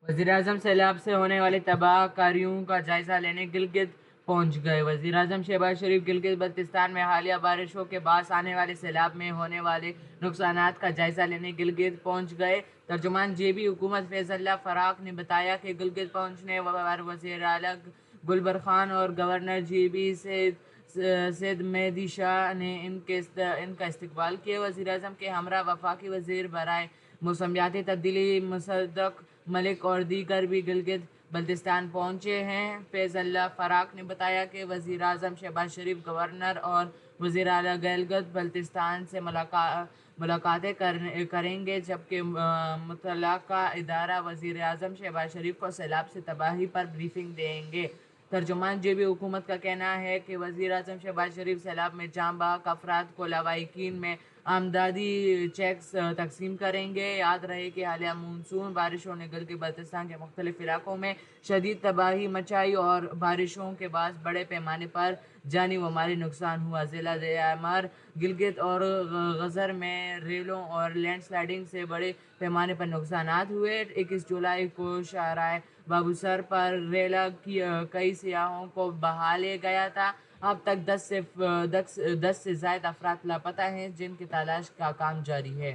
वज़ीर-ए-आज़म सैलाब से होने वाली तबाह कारियों का जायजा लेने गिलगित पहुंच गए। वज़ीर-ए-आज़म शहबाज शरीफ गिलगित बल्तिस्तान में हालिया बारिशों के बाद आने वाले सैलाब में होने वाले नुकसानात का जायजा लेने गिलगित पहुंच गए। तर्जुमान जेबी हुकूमत फैज़ल्ला फराक ने बताया कि गिलगित पहुंचने पर वज़ीर आला गुलबर खान और गवर्नर जेबी सैयद मेहदी शाह ने इनका इस्तकबाल किया। वज़ीर-ए-आज़म के हमरा वफाकी वज़ीर बराए मौसमियाती तब्दीली मुसद्दक मलिक और दीगर भी गिलगित बल्तिस्तान पहुंचे हैं। फैज़ल्ला फराक ने बताया कि वज़ीर-ए-आज़म शहबाज शरीफ गवर्नर और वज़ीर आला गिलगित बल्तिस्तान से मुलाकातें करेंगे, जबकि मुतल्लका इदारा वज़ीर-ए-आज़म शहबाज शरीफ को सैलाब से तबाही पर ब्रीफिंग देंगे। तर्जुमान जेबी हुकूमत का कहना है कि वज़ीर-ए-आज़म शहबाज शरीफ सैलाब में जाँ बहक अफराद को लवाहिकीन में आमदनी चेक्स तकसीम करेंगे। याद रहे कि हालिया मानसून बारिशों ने गिलगित बल्तिस्तान के मुख्तलिफ इलाकों में शदीद तबाही मचाई और बारिशों के बाद बड़े पैमाने पर जानी व माली नुकसान हुआ। ज़िला दयामर गिलगित और गजर में रेलों और लैंड स्लाइडिंग से बड़े पैमाने पर नुकसानात हुए। 21 जुलाई को शाहराह बाबूसर पर रेला की कई सियाहों को बहा ले गया था। अब तक 10 से ज़ायद अफराद लापता हैं, जिनकी तलाश का काम जारी है।